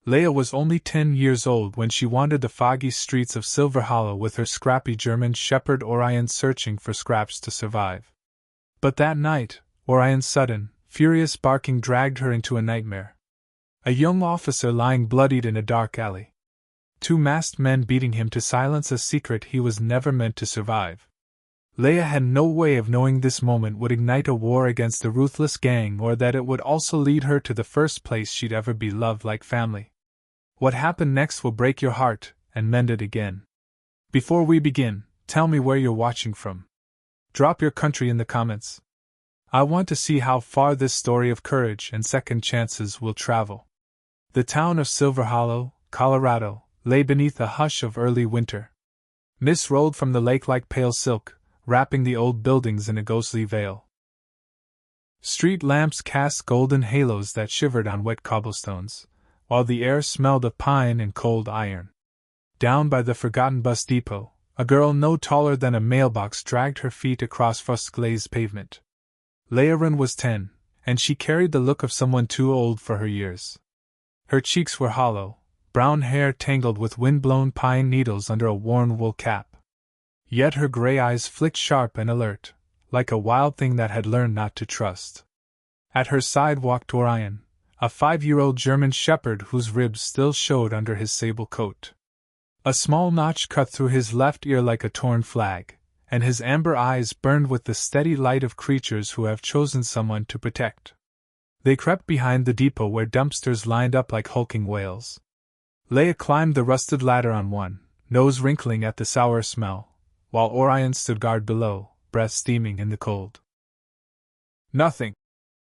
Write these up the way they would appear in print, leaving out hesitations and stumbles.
Leia was only 10 years old when she wandered the foggy streets of Silver Hollow with her scrappy German shepherd Orion searching for scraps to survive. But that night, Orion's sudden, furious barking dragged her into a nightmare. A young officer lying bloodied in a dark alley. 2 masked men beating him to silence a secret he was never meant to survive. Leia had no way of knowing this moment would ignite a war against the ruthless gang or that it would also lead her to the first place she'd ever be loved like family. What happened next will break your heart and mend it again. Before we begin, tell me where you're watching from. Drop your country in the comments. I want to see how far this story of courage and second chances will travel. The town of Silver Hollow, Colorado, lay beneath a hush of early winter. Mist rolled from the lake like pale silk, wrapping the old buildings in a ghostly veil. Street lamps cast golden halos that shivered on wet cobblestones, while the air smelled of pine and cold iron. Down by the forgotten bus depot, a girl no taller than a mailbox dragged her feet across frost-glazed pavement. Leia was 10, and she carried the look of someone too old for her years. Her cheeks were hollow, brown hair tangled with wind-blown pine needles under a worn wool cap. Yet her gray eyes flicked sharp and alert, like a wild thing that had learned not to trust. At her side walked Orion, a 5-year-old German shepherd whose ribs still showed under his sable coat. A small notch cut through his left ear like a torn flag, and his amber eyes burned with the steady light of creatures who have chosen someone to protect. They crept behind the depot where dumpsters lined up like hulking whales. Leia climbed the rusted ladder on one, nose wrinkling at the sour smell, while Orion stood guard below, breath steaming in the cold. "Nothing,"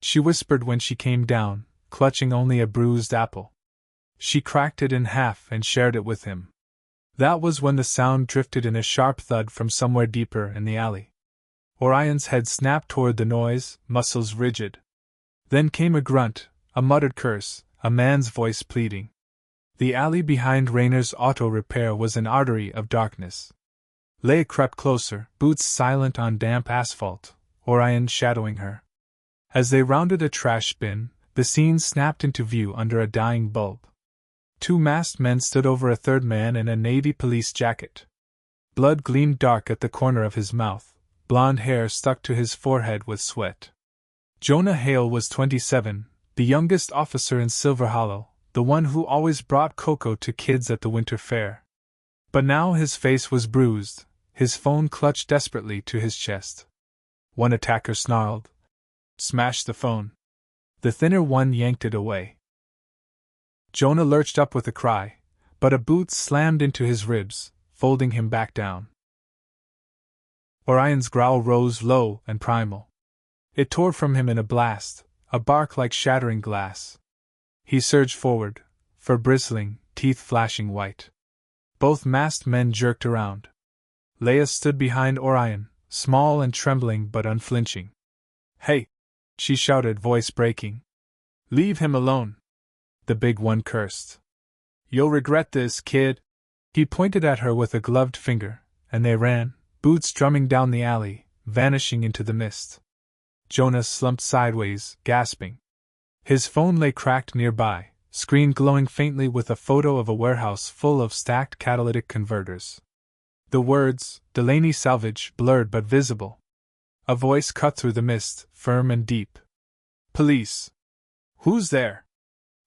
she whispered when she came down, clutching only a bruised apple. She cracked it in half and shared it with him. That was when the sound drifted in a sharp thud from somewhere deeper in the alley. Orion's head snapped toward the noise, muscles rigid. Then came a grunt, a muttered curse, a man's voice pleading. The alley behind Rayner's auto repair was an artery of darkness. Leia crept closer, boots silent on damp asphalt, Orion shadowing her. As they rounded a trash bin, the scene snapped into view under a dying bulb. 2 masked men stood over a third man in a navy police jacket. Blood gleamed dark at the corner of his mouth, blonde hair stuck to his forehead with sweat. Jonah Hale was 27, the youngest officer in Silver Hollow, the one who always brought cocoa to kids at the winter fair. But now his face was bruised, his phone clutched desperately to his chest. One attacker snarled, "Smash the phone." The thinner one yanked it away. Jonah lurched up with a cry, but a boot slammed into his ribs, folding him back down. Orion's growl rose low and primal. It tore from him in a blast, a bark like shattering glass. He surged forward, fur bristling, teeth flashing white. Both masked men jerked around. Leia stood behind Orion, small and trembling but unflinching. "Hey!" she shouted, voice breaking. "Leave him alone!" The big one cursed. "You'll regret this, kid!" He pointed at her with a gloved finger, and they ran, boots drumming down the alley, vanishing into the mist. Jonah slumped sideways, gasping. His phone lay cracked nearby, screen glowing faintly with a photo of a warehouse full of stacked catalytic converters. The words, "Delaney Salvage," blurred but visible. A voice cut through the mist, firm and deep. "Police! Who's there?"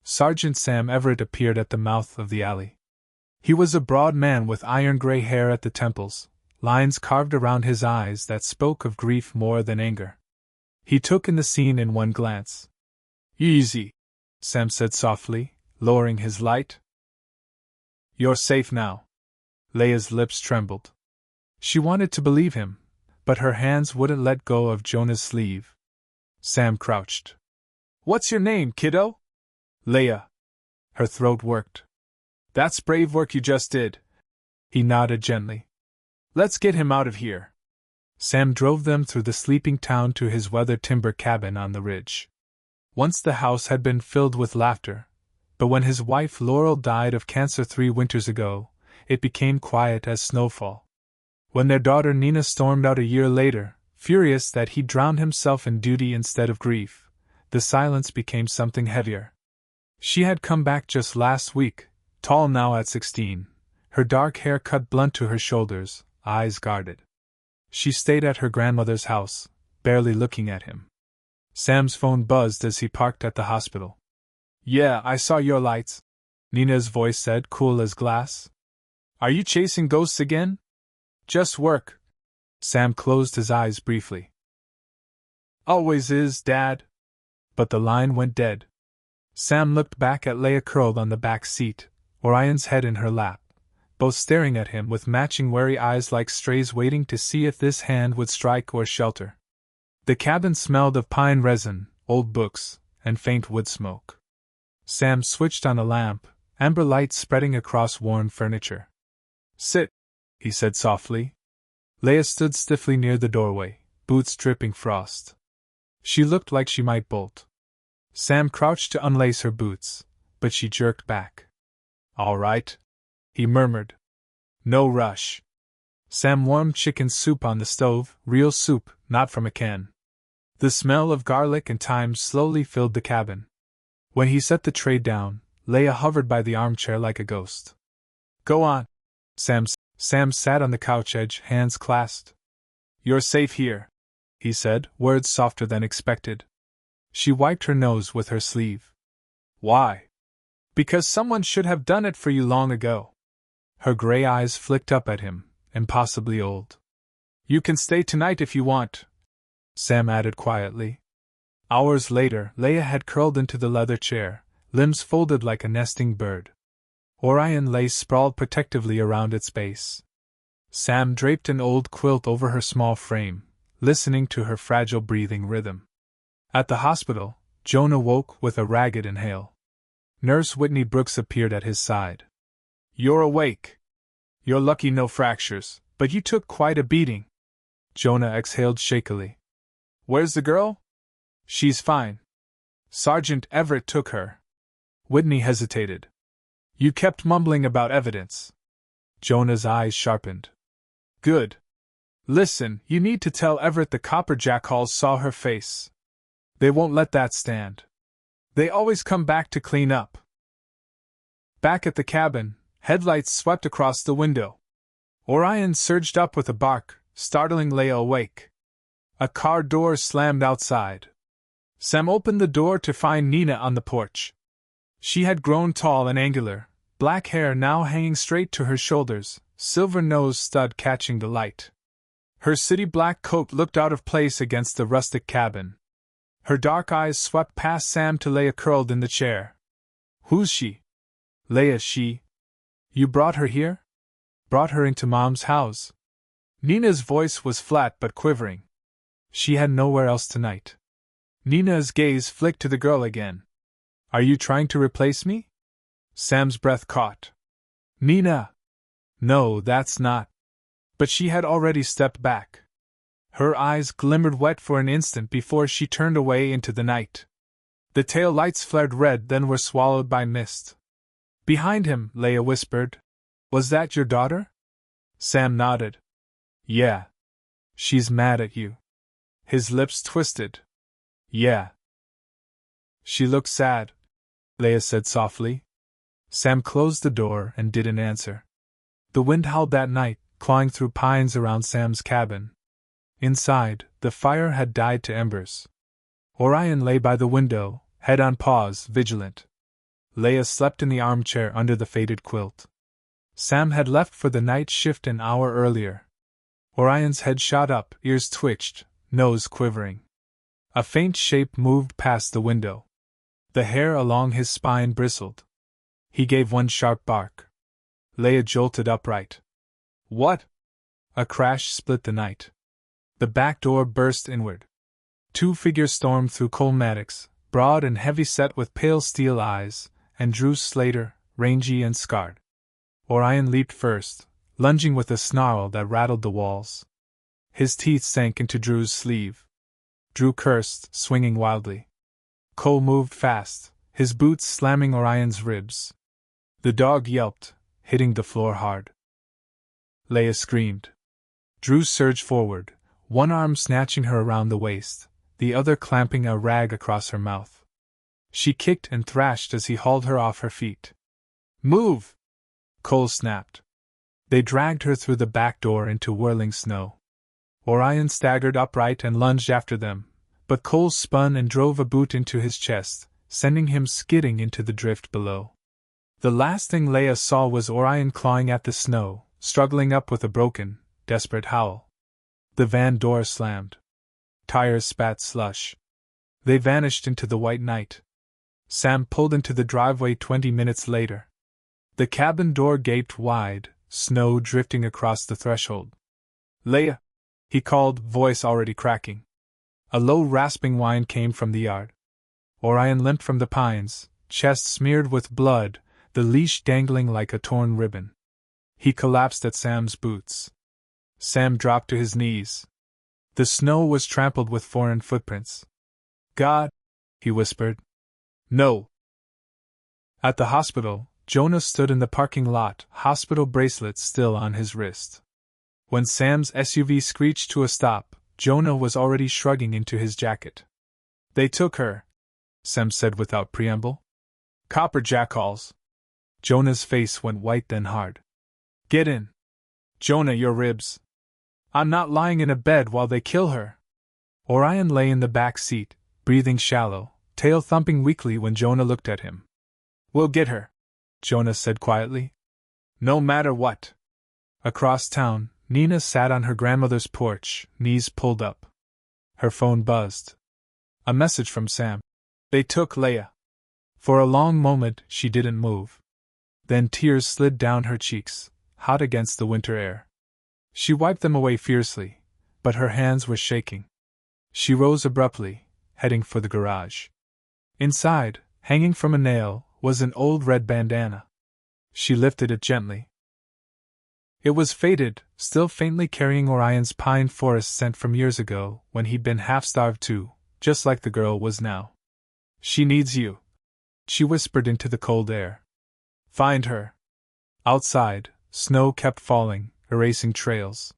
Sergeant Sam Everett appeared at the mouth of the alley. He was a broad man with iron-gray hair at the temples, lines carved around his eyes that spoke of grief more than anger. He took in the scene in one glance. "Easy," Sam said softly, lowering his light. "You're safe now." Leia's lips trembled. She wanted to believe him, but her hands wouldn't let go of Jonah's sleeve. Sam crouched. "What's your name, kiddo?" "Leia." Her throat worked. "That's brave work you just did." He nodded gently. "Let's get him out of here." Sam drove them through the sleeping town to his weathered timber cabin on the ridge. Once the house had been filled with laughter, but when his wife Laurel died of cancer 3 winters ago, it became quiet as snowfall. When their daughter Nina stormed out a year later, furious that he drowned himself in duty instead of grief, the silence became something heavier. She had come back just last week, tall now at 16, her dark hair cut blunt to her shoulders, eyes guarded. She stayed at her grandmother's house, barely looking at him. Sam's phone buzzed as he parked at the hospital. "Yeah, I saw your lights," Nina's voice said, cool as glass. "Are you chasing ghosts again?" "Just work." Sam closed his eyes briefly. "Always is, Dad." But the line went dead. Sam looked back at Leia curled on the back seat, Orion's head in her lap, both staring at him with matching wary eyes like strays waiting to see if this hand would strike or shelter. The cabin smelled of pine resin, old books, and faint wood smoke. Sam switched on a lamp, amber light spreading across worn furniture. "Sit," he said softly. Leia stood stiffly near the doorway, boots dripping frost. She looked like she might bolt. Sam crouched to unlace her boots, but she jerked back. "All right," he murmured. "No rush." Sam warmed chicken soup on the stove, real soup, not from a can. The smell of garlic and thyme slowly filled the cabin. When he set the tray down, Leia hovered by the armchair like a ghost. "Go on." Sam sat on the couch edge, hands clasped. "You're safe here," he said, words softer than expected. She wiped her nose with her sleeve. "Why?" "Because someone should have done it for you long ago." Her gray eyes flicked up at him, impossibly old. "You can stay tonight if you want," Sam added quietly. Hours later, Leia had curled into the leather chair, limbs folded like a nesting bird. Orion lay sprawled protectively around its base. Sam draped an old quilt over her small frame, listening to her fragile breathing rhythm. At the hospital, Jonah woke with a ragged inhale. Nurse Whitney Brooks appeared at his side. "You're awake. You're lucky no fractures, but you took quite a beating." Jonah exhaled shakily. "Where's the girl?" "She's fine. Sergeant Everett took her." Whitney hesitated. "You kept mumbling about evidence." Jonah's eyes sharpened. "Good. Listen, you need to tell Everett the copper jackhawls saw her face. They won't let that stand. They always come back to clean up." Back at the cabin, headlights swept across the window. Orion surged up with a bark, startling Leia awake. A car door slammed outside. Sam opened the door to find Nina on the porch. She had grown tall and angular, black hair now hanging straight to her shoulders, silver nose stud catching the light. Her city black coat looked out of place against the rustic cabin. Her dark eyes swept past Sam to Leia curled in the chair. "Who's she?" "Leia, she." "You brought her here?" "Brought her into Mom's house." Nina's voice was flat but quivering. She had nowhere else tonight. Nina's gaze flicked to the girl again. "Are you trying to replace me?" Sam's breath caught. "Nina!" "No, that's not." But she had already stepped back. Her eyes glimmered wet for an instant before she turned away into the night. The tail lights flared red, then were swallowed by mist. "Behind him," Leia whispered. "Was that your daughter?" Sam nodded. "Yeah." "She's mad at you." His lips twisted. "Yeah." "She looks sad," Leia said softly. Sam closed the door and didn't answer. The wind howled that night, clawing through pines around Sam's cabin. Inside, the fire had died to embers. Orion lay by the window, head on paws, vigilant. Leia slept in the armchair under the faded quilt. Sam had left for the night shift an hour earlier. Orion's head shot up, ears twitched, nose quivering. A faint shape moved past the window. The hair along his spine bristled. He gave one sharp bark. Leia jolted upright. "What?" A crash split the night. The back door burst inward. Two figures stormed through Cole Maddox, broad and heavy-set with pale steel eyes, and Drew Slater, rangy and scarred. Orion leaped first, lunging with a snarl that rattled the walls. His teeth sank into Drew's sleeve. Drew cursed, swinging wildly. Cole moved fast, his boots slamming Orion's ribs. The dog yelped, hitting the floor hard. Leia screamed. Drew surged forward, one arm snatching her around the waist, the other clamping a rag across her mouth. She kicked and thrashed as he hauled her off her feet. Move! Cole snapped. They dragged her through the back door into whirling snow. Orion staggered upright and lunged after them, but Cole spun and drove a boot into his chest, sending him skidding into the drift below. The last thing Leia saw was Orion clawing at the snow, struggling up with a broken, desperate howl. The van door slammed. Tires spat slush. They vanished into the white night. Sam pulled into the driveway 20 minutes later. The cabin door gaped wide, snow drifting across the threshold. Leia! He called, voice already cracking. A low rasping whine came from the yard. Orion limped from the pines, chest smeared with blood, the leash dangling like a torn ribbon. He collapsed at Sam's boots. Sam dropped to his knees. The snow was trampled with foreign footprints. God! He whispered. No! At the hospital, Jonah stood in the parking lot, hospital bracelet still on his wrist. When Sam's SUV screeched to a stop, Jonah was already shrugging into his jacket. They took her, Sam said without preamble. Copper jackals. Jonah's face went white then hard. Get in. Jonah, your ribs. I'm not lying in a bed while they kill her. Orion lay in the back seat, breathing shallow, tail thumping weakly when Jonah looked at him. We'll get her, Jonah said quietly. No matter what. Across town, Nina sat on her grandmother's porch, knees pulled up. Her phone buzzed. A message from Sam. They took Leia. For a long moment she didn't move. Then tears slid down her cheeks, hot against the winter air. She wiped them away fiercely, but her hands were shaking. She rose abruptly, heading for the garage. Inside, hanging from a nail, was an old red bandana. She lifted it gently. It was faded, still faintly carrying Orion's pine forest scent from years ago, when he'd been half-starved too, just like the girl was now. She needs you, she whispered into the cold air. Find her. Outside, snow kept falling, erasing trails.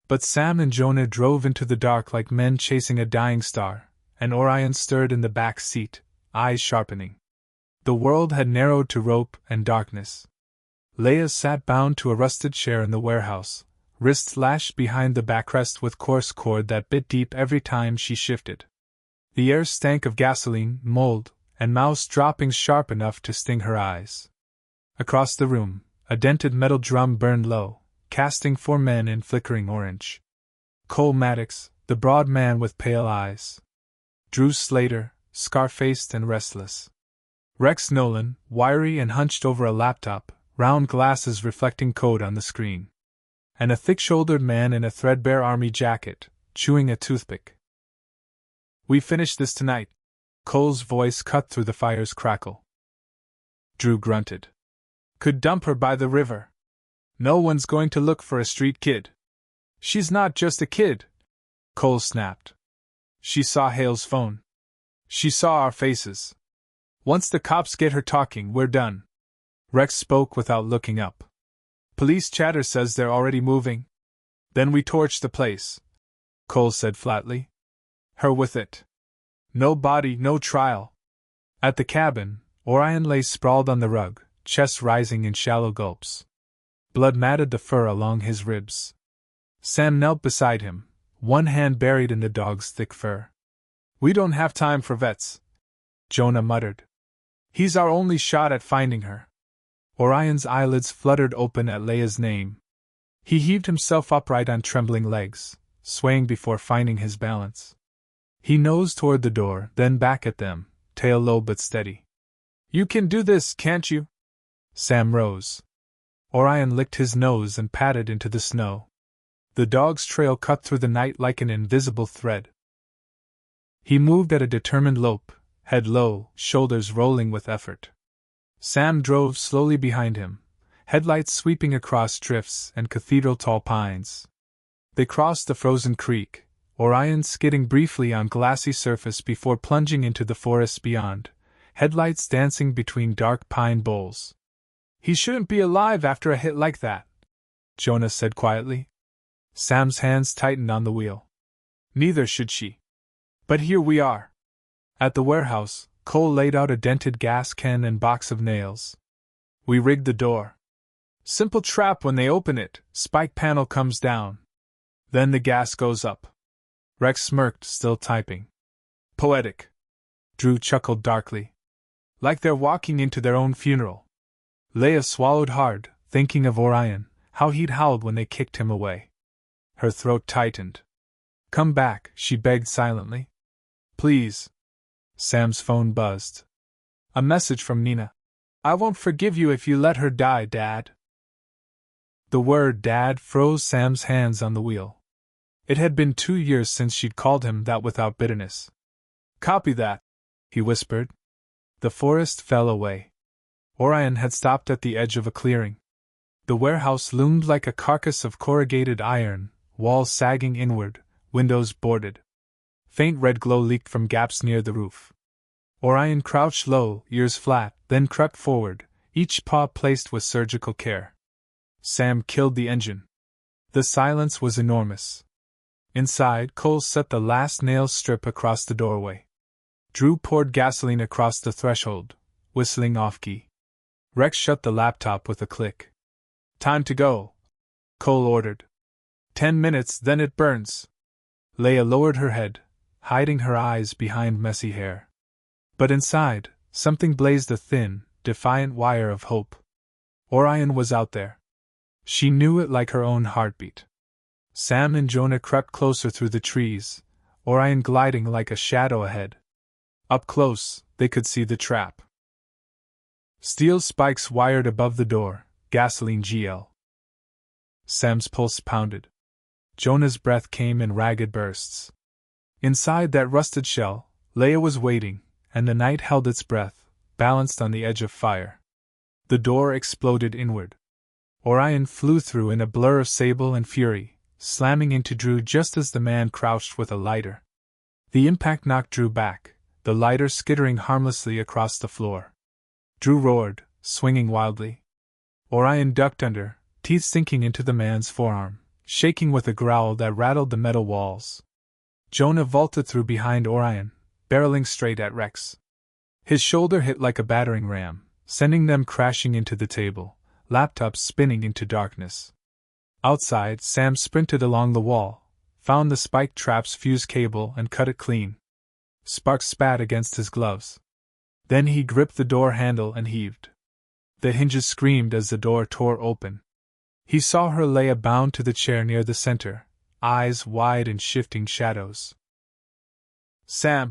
But Sam and Jonah drove into the dark like men chasing a dying star, and Orion stirred in the back seat, eyes sharpening. The world had narrowed to rope and darkness. Leia sat bound to a rusted chair in the warehouse, wrists lashed behind the backrest with coarse cord that bit deep every time she shifted. The air stank of gasoline, mold, and mouse droppings sharp enough to sting her eyes. Across the room, a dented metal drum burned low, casting 4 men in flickering orange. Cole Maddox, the broad man with pale eyes. Drew Slater, scar-faced and restless. Rex Nolan, wiry and hunched over a laptop, round glasses reflecting code on the screen. And a thick-shouldered man in a threadbare army jacket, chewing a toothpick. We finish this tonight. Cole's voice cut through the fire's crackle. Drew grunted. Could dump her by the river. No one's going to look for a street kid. She's not just a kid, Cole snapped. She saw Hale's phone. She saw our faces. Once the cops get her talking, we're done. Rex spoke without looking up. Police chatter says they're already moving. Then we torch the place, Cole said flatly. Her with it. No body, no trial. At the cabin, Orion lay sprawled on the rug, chest rising in shallow gulps. Blood matted the fur along his ribs. Sam knelt beside him, one hand buried in the dog's thick fur. We don't have time for vets, Jonah muttered. He's our only shot at finding her. Orion's eyelids fluttered open at Leia's name. He heaved himself upright on trembling legs, swaying before finding his balance. He nosed toward the door, then back at them, tail low but steady. You can do this, can't you? Sam rose. Orion licked his nose and patted into the snow. The dog's trail cut through the night like an invisible thread. He moved at a determined lope, head low, shoulders rolling with effort. Sam drove slowly behind him, headlights sweeping across drifts and cathedral-tall pines. They crossed the frozen creek, Orion skidding briefly on glassy surface before plunging into the forest beyond, headlights dancing between dark pine boles. He shouldn't be alive after a hit like that, Jonah said quietly. Sam's hands tightened on the wheel. Neither should she. But here we are. At the warehouse, Cole laid out a dented gas can and box of nails. We rigged the door. Simple trap when they open it, spike panel comes down. Then the gas goes up. Rex smirked, still typing. Poetic. Drew chuckled darkly. Like they're walking into their own funeral. Leia swallowed hard, thinking of Orion, how he'd howled when they kicked him away. Her throat tightened. Come back, she begged silently. Please. Sam's phone buzzed. A message from Nina. I won't forgive you if you let her die, Dad. The word Dad froze Sam's hands on the wheel. It had been 2 years since she'd called him that without bitterness. Copy that, he whispered. The forest fell away. Orion had stopped at the edge of a clearing. The warehouse loomed like a carcass of corrugated iron, walls sagging inward, windows boarded. Faint red glow leaked from gaps near the roof. Orion crouched low, ears flat, then crept forward, each paw placed with surgical care. Sam killed the engine. The silence was enormous. Inside, Cole set the last nail strip across the doorway. Drew poured gasoline across the threshold, whistling off-key. Rex shut the laptop with a click. Time to go, Cole ordered. 10 minutes, then it burns. Leia lowered her head, hiding her eyes behind messy hair. But inside, something blazed, a thin, defiant wire of hope. Orion was out there. She knew it like her own heartbeat. Sam and Jonah crept closer through the trees, Orion gliding like a shadow ahead. Up close, they could see the trap. Steel spikes wired above the door, gasoline GL. Sam's pulse pounded. Jonah's breath came in ragged bursts. Inside that rusted shell, Leia was waiting, and the night held its breath, balanced on the edge of fire. The door exploded inward. Orion flew through in a blur of sable and fury, slamming into Drew just as the man crouched with a lighter. The impact knocked Drew back, the lighter skittering harmlessly across the floor. Drew roared, swinging wildly. Orion ducked under, teeth sinking into the man's forearm, shaking with a growl that rattled the metal walls. Jonah vaulted through behind Orion, barreling straight at Rex. His shoulder hit like a battering ram, sending them crashing into the table, laptops spinning into darkness. Outside, Sam sprinted along the wall, found the spiked trap's fuse cable and cut it clean. Sparks spat against his gloves. Then he gripped the door handle and heaved. The hinges screamed as the door tore open. He saw her lay bound to the chair near the center, eyes wide in shifting shadows. Sam,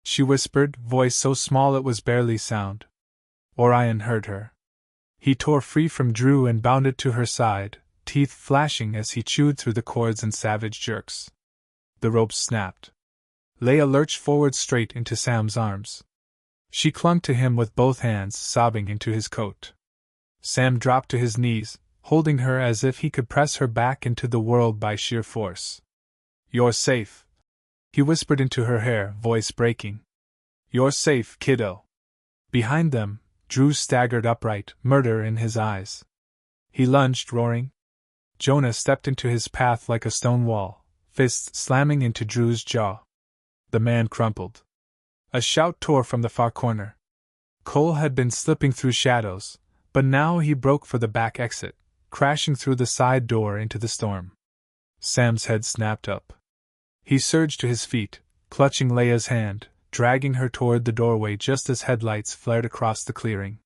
she whispered, voice so small it was barely sound. Orion heard her. He tore free from Drew and bounded to her side, teeth flashing as he chewed through the cords in savage jerks. The ropes snapped. Leia lurched forward straight into Sam's arms. She clung to him with both hands, sobbing into his coat. Sam dropped to his knees, holding her as if he could press her back into the world by sheer force. You're safe, he whispered into her hair, voice breaking. You're safe, kiddo. Behind them, Drew staggered upright, murder in his eyes. He lunged, roaring. Jonah stepped into his path like a stone wall, fists slamming into Drew's jaw. The man crumpled. A shout tore from the far corner. Cole had been slipping through shadows, but now he broke for the back exit, crashing through the side door into the storm. Sam's head snapped up. He surged to his feet, clutching Leia's hand, dragging her toward the doorway just as headlights flared across the clearing.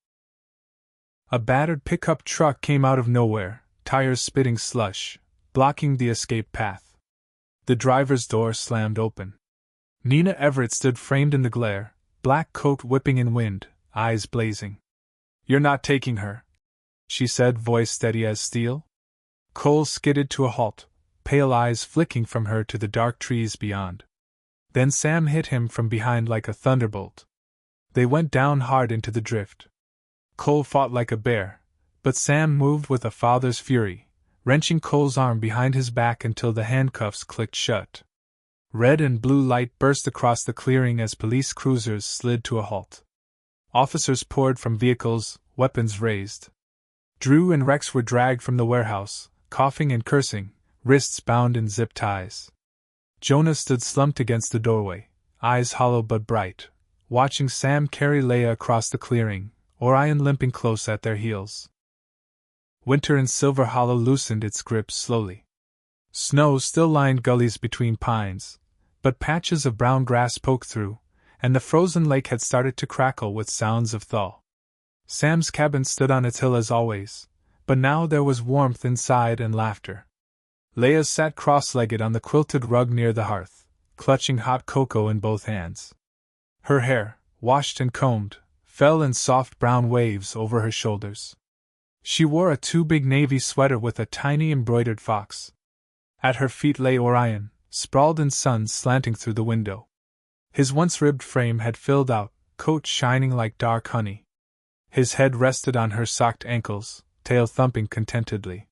A battered pickup truck came out of nowhere, tires spitting slush, blocking the escape path. The driver's door slammed open. Nina Everett stood framed in the glare, black coat whipping in wind, eyes blazing. You're not taking her, she said, voice steady as steel. Cole skidded to a halt, pale eyes flicking from her to the dark trees beyond. Then Sam hit him from behind like a thunderbolt. They went down hard into the drift. Cole fought like a bear, but Sam moved with a father's fury, wrenching Cole's arm behind his back until the handcuffs clicked shut. Red and blue light burst across the clearing as police cruisers slid to a halt. Officers poured from vehicles, weapons raised. Drew and Rex were dragged from the warehouse, coughing and cursing, wrists bound in zip ties. Jonah stood slumped against the doorway, eyes hollow but bright, watching Sam carry Leia across the clearing, Orion limping close at their heels. Winter in Silver Hollow loosened its grip slowly. Snow still lined gullies between pines, but patches of brown grass poked through, and the frozen lake had started to crackle with sounds of thaw. Sam's cabin stood on its hill as always, but now there was warmth inside and laughter. Leia sat cross-legged on the quilted rug near the hearth, clutching hot cocoa in both hands. Her hair, washed and combed, fell in soft brown waves over her shoulders. She wore a too-big navy sweater with a tiny embroidered fox. At her feet lay Orion, sprawled in sun slanting through the window. His once-ribbed frame had filled out, coat shining like dark honey. His head rested on her socked ankles, tail thumping contentedly.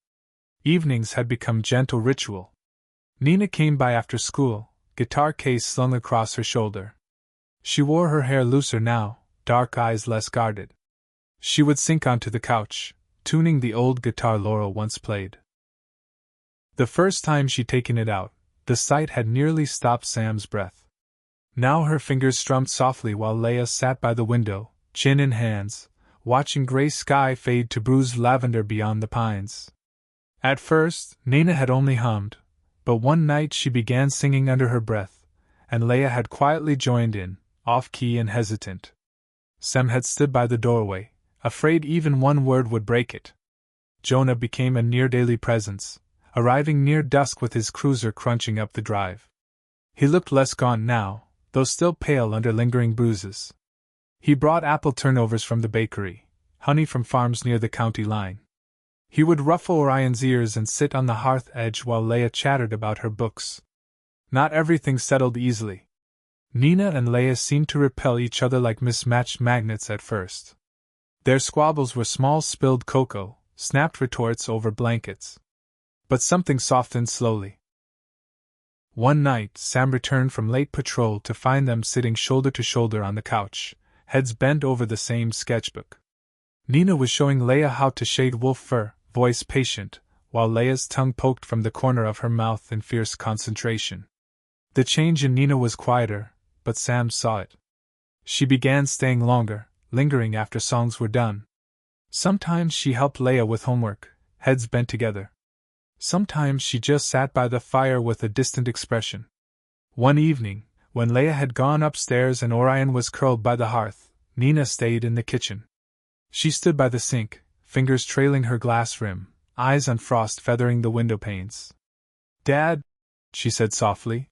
Evenings had become gentle ritual. Nina came by after school, guitar case slung across her shoulder. She wore her hair looser now, dark eyes less guarded. She would sink onto the couch, tuning the old guitar Laurel once played. The first time she'd taken it out, the sight had nearly stopped Sam's breath. Now her fingers strummed softly while Leia sat by the window, chin in hands, watching gray sky fade to bruised lavender beyond the pines. At first, Nina had only hummed, but one night she began singing under her breath, and Leia had quietly joined in, off-key and hesitant. Sam had stood by the doorway, afraid even one word would break it. Jonah became a near-daily presence, arriving near dusk with his cruiser crunching up the drive. He looked less gaunt now, though still pale under lingering bruises. He brought apple turnovers from the bakery, honey from farms near the county line. He would ruffle Orion's ears and sit on the hearth edge while Leia chattered about her books. Not everything settled easily. Nina and Leia seemed to repel each other like mismatched magnets at first. Their squabbles were small spilled cocoa, snapped retorts over blankets. But something softened slowly. One night, Sam returned from late patrol to find them sitting shoulder to shoulder on the couch, heads bent over the same sketchbook. Nina was showing Leia how to shade wolf fur, voice patient, while Leia's tongue poked from the corner of her mouth in fierce concentration. The change in Nina was quieter, but Sam saw it. She began staying longer, lingering after songs were done. Sometimes she helped Leia with homework, heads bent together. Sometimes she just sat by the fire with a distant expression. One evening, when Leia had gone upstairs and Orion was curled by the hearth, Nina stayed in the kitchen. She stood by the sink, fingers trailing her glass rim, eyes on frost feathering the window panes. "Dad," she said softly.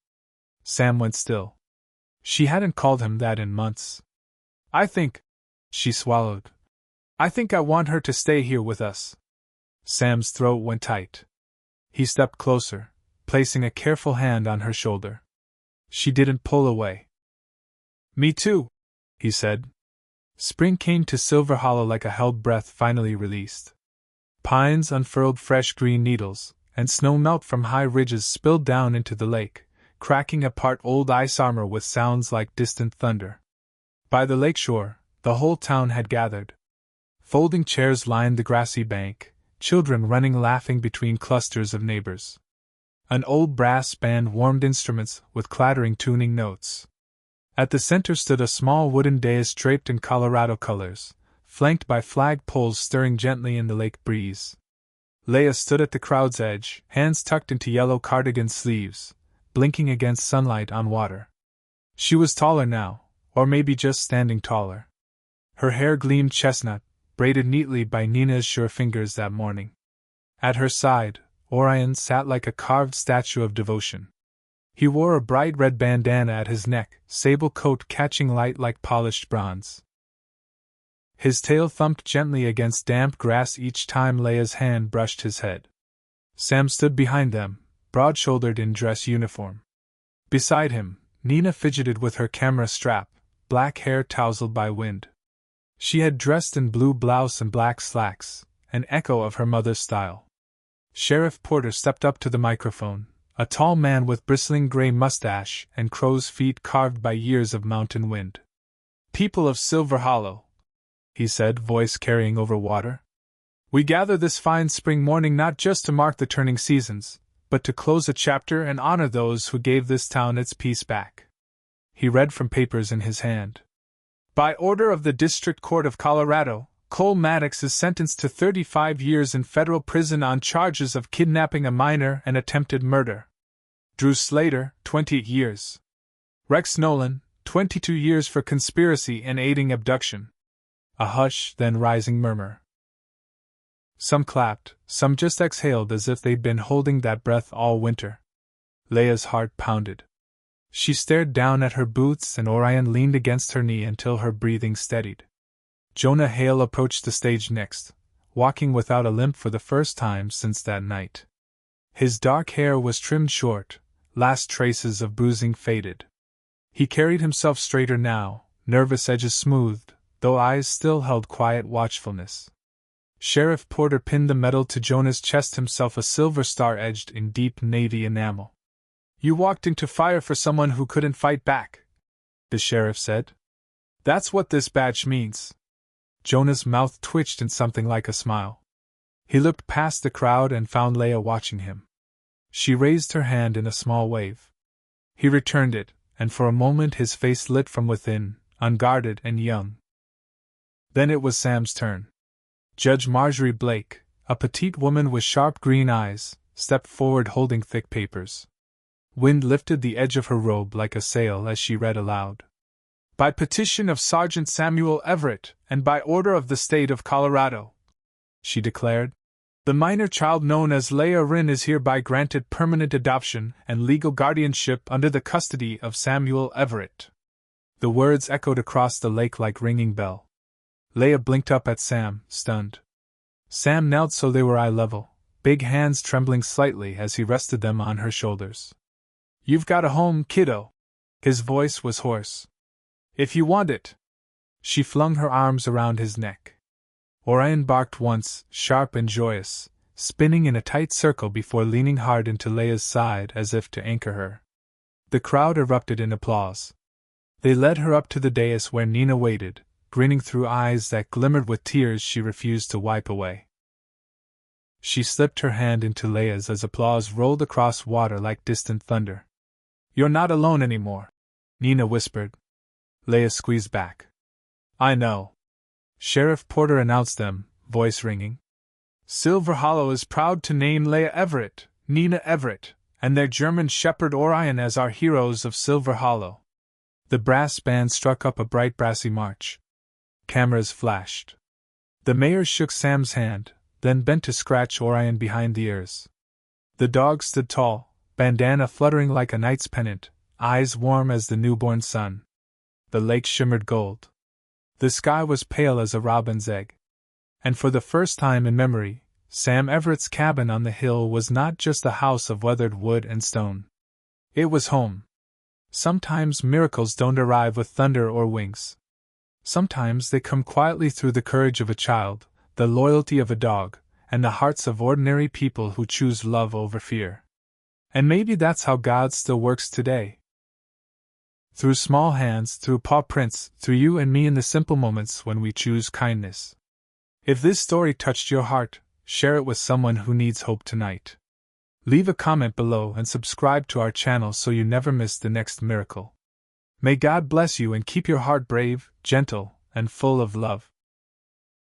Sam went still. She hadn't called him that in months. "I think," she swallowed, "I think I want her to stay here with us." Sam's throat went tight. He stepped closer, placing a careful hand on her shoulder. She didn't pull away. "Me too," he said. Spring came to Silver Hollow like a held breath finally released. Pines unfurled fresh green needles, and snow melt from high ridges spilled down into the lake, cracking apart old ice armor with sounds like distant thunder. By the lakeshore, the whole town had gathered. Folding chairs lined the grassy bank, children running laughing between clusters of neighbors. An old brass band warmed instruments with clattering tuning notes. At the center stood a small wooden dais draped in Colorado colors, flanked by flag poles stirring gently in the lake breeze. Leia stood at the crowd's edge, hands tucked into yellow cardigan sleeves, blinking against sunlight on water. She was taller now, or maybe just standing taller. Her hair gleamed chestnut, braided neatly by Nina's sure fingers that morning. At her side, Orion sat like a carved statue of devotion. He wore a bright red bandana at his neck, sable coat catching light like polished bronze. His tail thumped gently against damp grass each time Leia's hand brushed his head. Sam stood behind them, broad-shouldered in dress uniform. Beside him, Nina fidgeted with her camera strap, black hair tousled by wind. She had dressed in blue blouse and black slacks, an echo of her mother's style. Sheriff Porter stepped up to the microphone, a tall man with bristling gray mustache and crow's feet carved by years of mountain wind. "People of Silver Hollow," he said, voice carrying over water. "We gather this fine spring morning not just to mark the turning seasons, but to close a chapter and honor those who gave this town its peace back." He read from papers in his hand. By order of the District Court of Colorado, Cole Maddox is sentenced to 35 years in federal prison on charges of kidnapping a minor and attempted murder. Drew Slater, 28 years. Rex Nolan, 22 years for conspiracy and aiding abduction. A hush, then rising murmur. Some clapped, some just exhaled as if they'd been holding that breath all winter. Leia's heart pounded. She stared down at her boots and Orion leaned against her knee until her breathing steadied. Jonah Hale approached the stage next, walking without a limp for the first time since that night. His dark hair was trimmed short, last traces of bruising faded. He carried himself straighter now, nervous edges smoothed, though eyes still held quiet watchfulness. Sheriff Porter pinned the medal to Jonah's chest, himself a silver star edged in deep navy enamel. "You walked into fire for someone who couldn't fight back," the sheriff said. "That's what this badge means." Jonah's mouth twitched in something like a smile. He looked past the crowd and found Leia watching him. She raised her hand in a small wave. He returned it, and for a moment his face lit from within, unguarded and young. Then it was Sam's turn. Judge Marjorie Blake, a petite woman with sharp green eyes, stepped forward holding thick papers. Wind lifted the edge of her robe like a sail as she read aloud. "By petition of Sergeant Samuel Everett, and by order of the state of Colorado," she declared, "the minor child known as Leia Ryn is hereby granted permanent adoption and legal guardianship under the custody of Samuel Everett." The words echoed across the lake like ringing bell. Leia blinked up at Sam, stunned. Sam knelt so they were eye level, big hands trembling slightly as he rested them on her shoulders. "You've got a home, kiddo." His voice was hoarse. "If you want it." She flung her arms around his neck. Orion barked once, sharp and joyous, spinning in a tight circle before leaning hard into Leia's side as if to anchor her. The crowd erupted in applause. They led her up to the dais where Nina waited, grinning through eyes that glimmered with tears she refused to wipe away. She slipped her hand into Leia's as applause rolled across water like distant thunder. "You're not alone anymore," Nina whispered. Leia squeezed back. "I know." Sheriff Porter announced them, voice ringing. "Silver Hollow is proud to name Leia Everett, Nina Everett, and their German Shepherd Orion as our heroes of Silver Hollow." The brass band struck up a bright brassy march. Cameras flashed. The mayor shook Sam's hand, then bent to scratch Orion behind the ears. The dog stood tall, bandana fluttering like a knight's pennant, eyes warm as the newborn sun. The lake shimmered gold. The sky was pale as a robin's egg. And for the first time in memory, Sam Everett's cabin on the hill was not just a house of weathered wood and stone. It was home. Sometimes miracles don't arrive with thunder or wings. Sometimes they come quietly through the courage of a child, the loyalty of a dog, and the hearts of ordinary people who choose love over fear. And maybe that's how God still works today. Through small hands, through paw prints, through you and me in the simple moments when we choose kindness. If this story touched your heart, share it with someone who needs hope tonight. Leave a comment below and subscribe to our channel so you never miss the next miracle. May God bless you and keep your heart brave, gentle, and full of love.